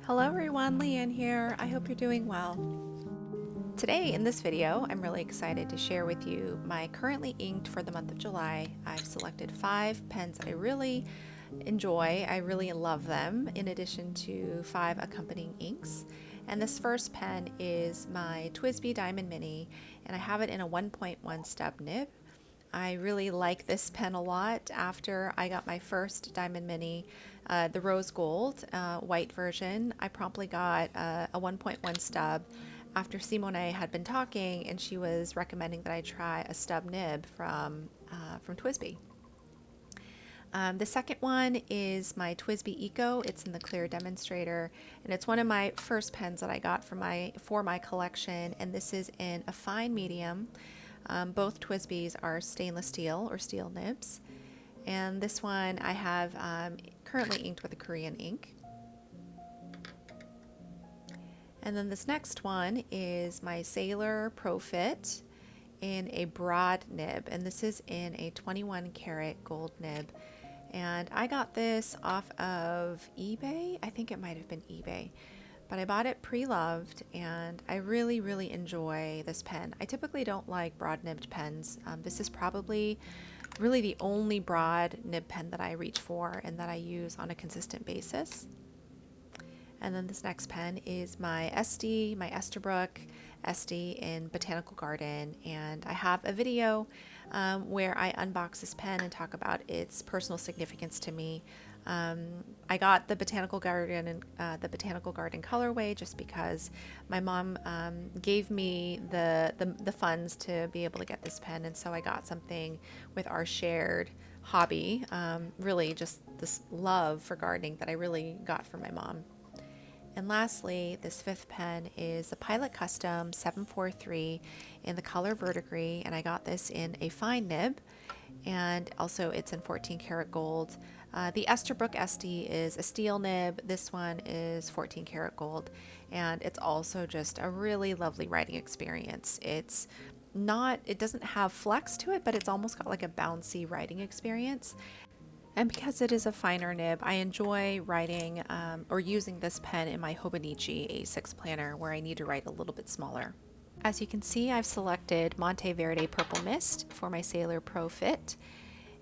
Hello everyone, Liane here. I hope you're doing well. Today in this video, I'm really excited to share with you my currently inked for the month of July. I've selected 5 pens that I really enjoy. I really love them, in addition to 5 accompanying inks. And this first pen is my TWSBI Diamond Mini, and I have it in a 1.1 stub nib. I really like this pen a lot. After I got my first Diamond Mini, the rose gold white version, I promptly got a 1.1 stub after Simone had been talking, and she was recommending that I try a stub nib from TWSBI. The second one is my TWSBI Eco. It's in the clear demonstrator, and it's one of my first pens that I got for my collection, and this is in a fine medium. Both TWSBIs are stainless steel or steel nibs, and this one I have currently inked with a Korean ink. And then this next one is my Sailor Pro Fit in a broad nib, and this is in a 21 karat gold nib. And I got this off of eBay. I think it might have been eBay, but I bought it pre-loved, and I really enjoy this pen. I typically don't like broad nibbed pens. This is probably really the only broad nib pen that I reach for and that I use on a consistent basis. And then this next pen is my Estie, my Esterbrook Estie in Botanical Garden, and I have a video where I unbox this pen and talk about its personal significance to me. I got the Botanical Garden and the Botanical Garden colorway just because my mom gave me the funds to be able to get this pen, and so I got something with our shared hobby. Really, just this love for gardening that I really got from my mom. And lastly, this 5th pen is the Pilot Custom 743 in the color Verdigris, and I got this in a fine nib, and also it's in 14 karat gold. The Esterbrook Estie is a steel nib. This one is 14 karat gold, and it's also just a really lovely writing experience. It doesn't have flex to it, but it's almost got like a bouncy writing experience. And because it is a finer nib, I enjoy writing or using this pen in my Hobonichi A6 planner where I need to write a little bit smaller. As you can see, I've selected Monteverde Purple Mist for my Sailor Pro Fit.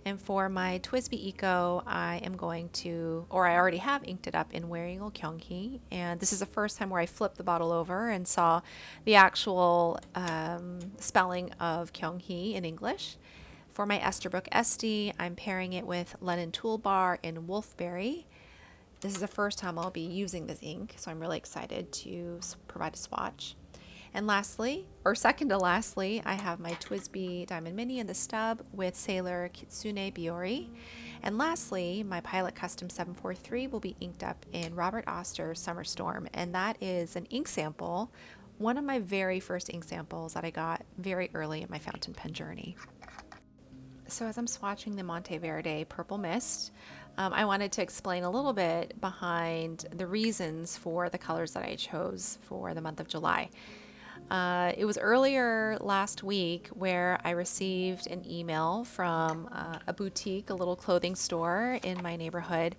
And for my TWSBI Eco, I am going to, or I already have inked it up in Wearingeul Kyeong-Hee. And this is the first time where I flipped the bottle over and saw the actual spelling of Kyeong-Hee in English. For my Esterbrook Estie, I'm pairing it with Lennon Toolbar in Wolfberry. This is the first time I'll be using this ink, so I'm really excited to provide a swatch. And lastly, or second to lastly, I have my TWSBI Diamond Mini in the stub with Sailor Kitsune Biyori. And lastly, my Pilot Custom 743 will be inked up in Robert Oster Summer Storm, and that is an ink sample, one of my very first ink samples that I got very early in my fountain pen journey. So as I'm swatching the Monteverde Purple Mist, I wanted to explain a little bit behind the reasons for the colors that I chose for the month of July. It was earlier last week where I received an email from a boutique, a little clothing store in my neighborhood,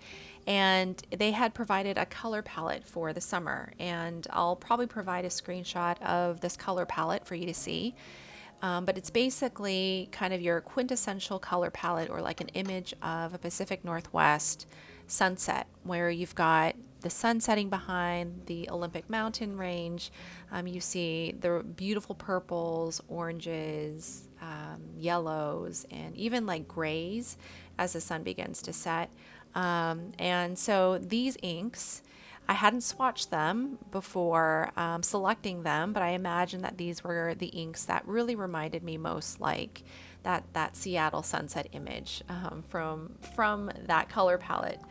and they had provided a color palette for the summer, and I'll probably provide a screenshot of this color palette for you to see. But it's basically kind of your quintessential color palette, or like an image of a Pacific Northwest sunset where you've got the sun setting behind the Olympic mountain range. You see the beautiful purples, oranges, yellows, and even like grays as the sun begins to set. And so these inks, I hadn't swatched them before selecting them, but I imagine that these were the inks that really reminded me most like that Seattle sunset image from that color palette.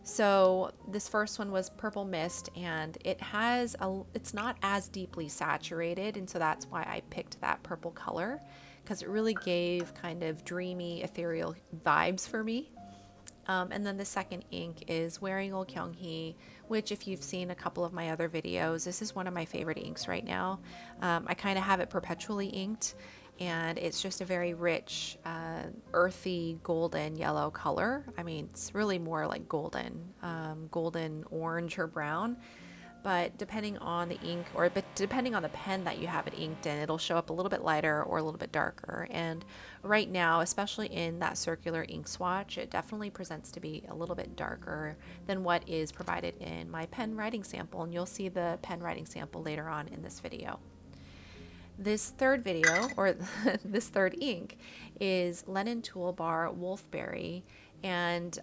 So this first one was Purple Mist, and it's not as deeply saturated, and so that's why I picked that purple color, because it really gave kind of dreamy, ethereal vibes for me. And then the second ink is Wearingeul Kyeong-Hee, which if you've seen a couple of my other videos, this is one of my favorite inks right now. I kind of have it perpetually inked, and it's just a very rich, earthy, golden yellow color. I mean, it's really more like golden orange or brown. but depending on the ink but depending on the pen that you have it inked in, it'll show up a little bit lighter or a little bit darker. And right now, especially in that circular ink swatch, it definitely presents to be a little bit darker than what is provided in my pen writing sample, and you'll see the pen writing sample later on in this video. This third video, or this third ink, is Lennon Toolbar Wolfberry, and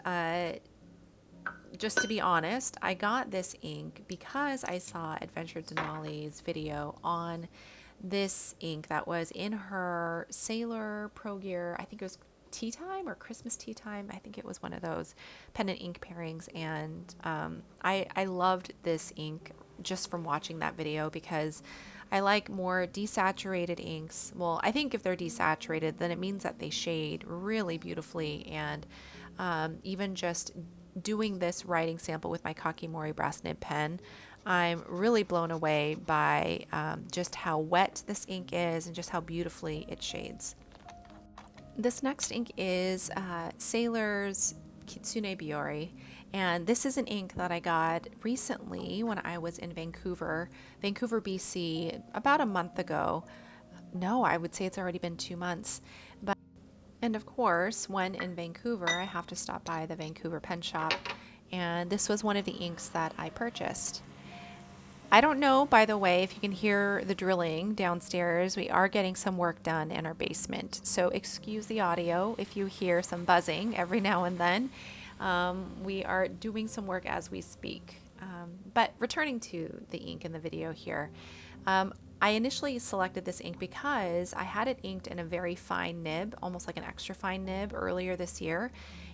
just to be honest, I got this ink because I saw Adventure Denali's video on this ink that was in her Sailor Pro Gear, I think it was tea time or Christmas tea time. I think it was one of those pendant ink pairings, and I loved this ink just from watching that video because I like more desaturated inks. Well, I think if they're desaturated, then it means that they shade really beautifully, and even just doing this writing sample with my Kakimori brass nib pen, I'm really blown away by just how wet this ink is and just how beautifully it shades. This next ink is Sailor's Kitsune Biyori, and this is an ink that I got recently when I was in Vancouver, BC, about a month ago. No, I would say it's already been 2 months. And of course, when in Vancouver, I have to stop by the Vancouver pen shop, and this was one of the inks that I purchased. I don't know, by the way, if you can hear the drilling downstairs. We are getting some work done in our basement, so excuse the audio if you hear some buzzing every now and then. We are doing some work as we speak. But returning to the ink in the video here, I initially selected this ink because I had it inked in a very fine nib, almost like an extra fine nib, earlier this year,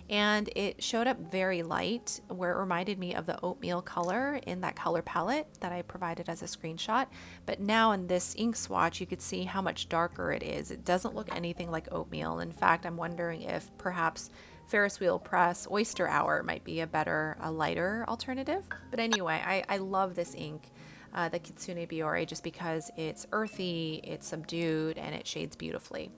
and it showed up very light, where it reminded me of the oatmeal color in that color palette that I provided as a screenshot. But now in this ink swatch, you could see how much darker it is. It doesn't look anything like oatmeal. In fact, I'm wondering if perhaps Ferris Wheel Press Oyster Hour might be a lighter alternative. But anyway, I love this ink, the Kitsune Biyori, just because it's earthy, it's subdued, and it shades beautifully.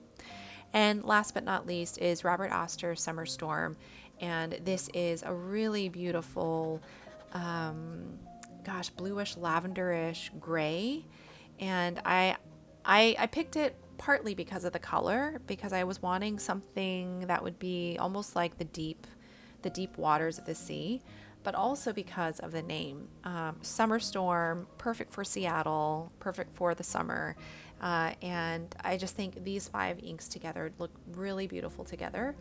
And last but not least is Robert Oster Summer Storm, and this is a really beautiful, bluish lavenderish gray, and I picked it partly because of the color, because I was wanting something that would be almost like the deep waters of the sea, but also because of the name. Summer Storm, perfect for Seattle, perfect for the summer. And I just think these 5 inks together look really beautiful together.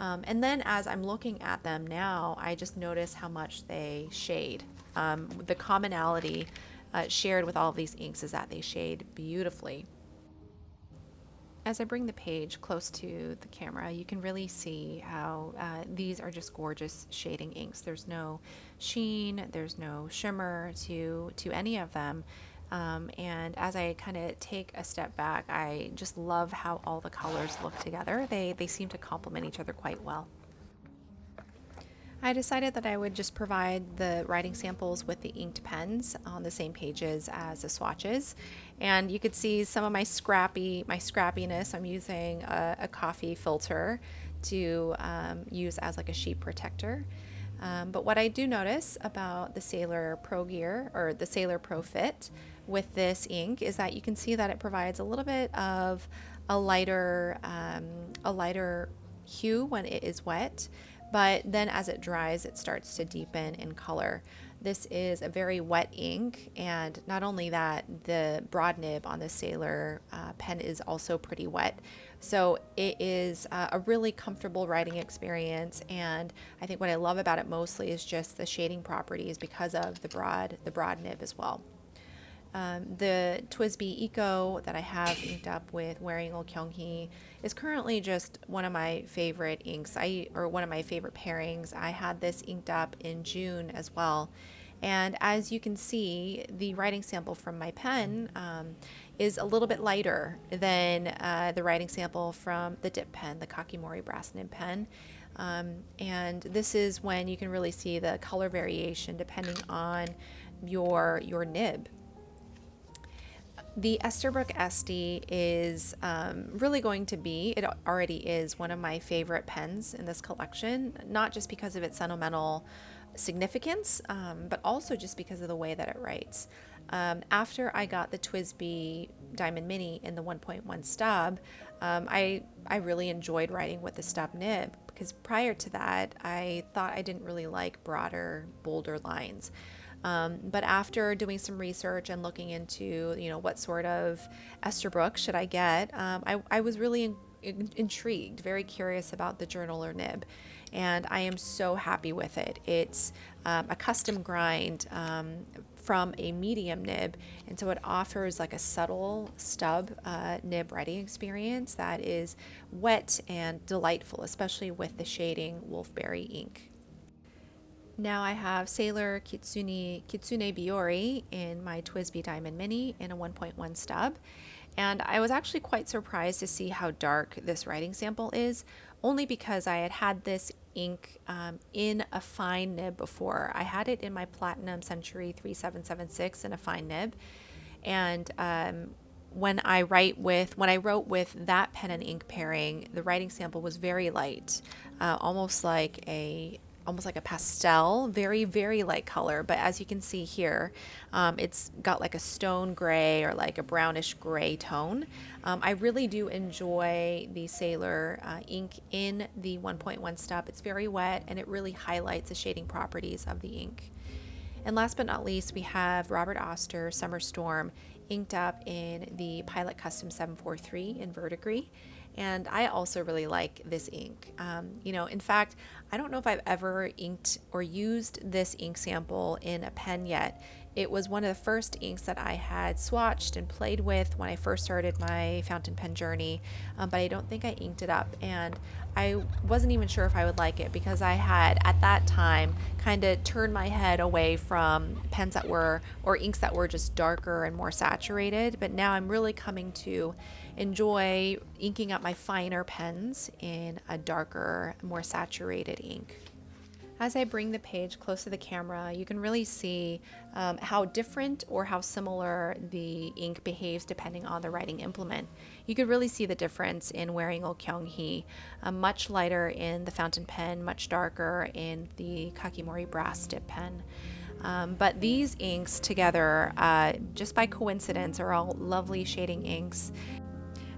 And then as I'm looking at them now, I just notice how much they shade. The commonality shared with all of these inks is that they shade beautifully. As I bring the page close to the camera, you can really see how these are just gorgeous shading inks. There's no sheen, there's no shimmer to any of them. And as I kind of take a step back, I just love how all the colors look together. They seem to complement each other quite well. I decided that I would just provide the writing samples with the inked pens on the same pages as the swatches. And you could see some of my scrappiness. I'm using a coffee filter to use as like a sheet protector. But what I do notice about the Sailor Pro Gear, or the Sailor Pro Fit with this ink, is that you can see that it provides a little bit of a lighter hue when it is wet, but then as it dries, it starts to deepen in color. This is a very wet ink, and not only that, the broad nib on the Sailor pen is also pretty wet. So it is a really comfortable writing experience, and I think what I love about it mostly is just the shading properties because of the broad nib as well. The TWSBI Eco that I have inked up with Wearingeul Kyeong-Hee is currently just one of my favorite inks, or one of my favorite pairings. I had this inked up in June as well. And as you can see, the writing sample from my pen is a little bit lighter than the writing sample from the dip pen, the Kakimori brass nib pen. And this is when you can really see the color variation depending on your nib. The Esterbrook Estie is really going to be, it already is, one of my favorite pens in this collection, not just because of its sentimental significance, but also just because of the way that it writes. After I got the TWSBI Diamond Mini in the 1.1 stub, I really enjoyed writing with the stub nib, because prior to that, I thought I didn't really like broader, bolder lines. But after doing some research and looking into, what sort of Esterbrook should I get, I was really intrigued, very curious about the journaler nib, and I am so happy with it. It's a custom grind from a medium nib, and so it offers like a subtle stub nib writing experience that is wet and delightful, especially with the shading Wolfberry ink. Now I have Sailor Kitsune Biyori in my TWSBI Diamond Mini in a 1.1 stub. And I was actually quite surprised to see how dark this writing sample is, only because I had had this ink in a fine nib before. I had it in my Platinum Century 3776 in a fine nib. And when I wrote with that pen and ink pairing, the writing sample was very light, almost like a pastel, very, very light color. But as you can see here, it's got like a stone gray or like a brownish gray tone. I really do enjoy the Sailor ink in the 1.1 stub. It's very wet and it really highlights the shading properties of the ink. And last but not least, we have Robert Oster Summer Storm inked up in the Pilot Custom 743 in Verdigris. And I also really like this ink. In fact, I don't know if I've ever inked or used this ink sample in a pen yet. It was one of the first inks that I had swatched and played with when I first started my fountain pen journey, but I don't think I inked it up, and I wasn't even sure if I would like it, because I had at that time kind of turned my head away from pens that were, or inks that were just darker and more saturated, but now I'm really coming to enjoy inking up my finer pens in a darker, more saturated ink. As I bring the page close to the camera, you can really see how different or how similar the ink behaves depending on the writing implement. You could really see the difference in Wearingeul Kyeong-Hee, much lighter in the fountain pen, much darker in the Kakimori brass dip pen. But these inks together, just by coincidence, are all lovely shading inks.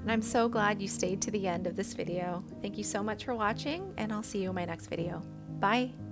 And I'm so glad you stayed to the end of this video. Thank you so much for watching, and I'll see you in my next video. Bye!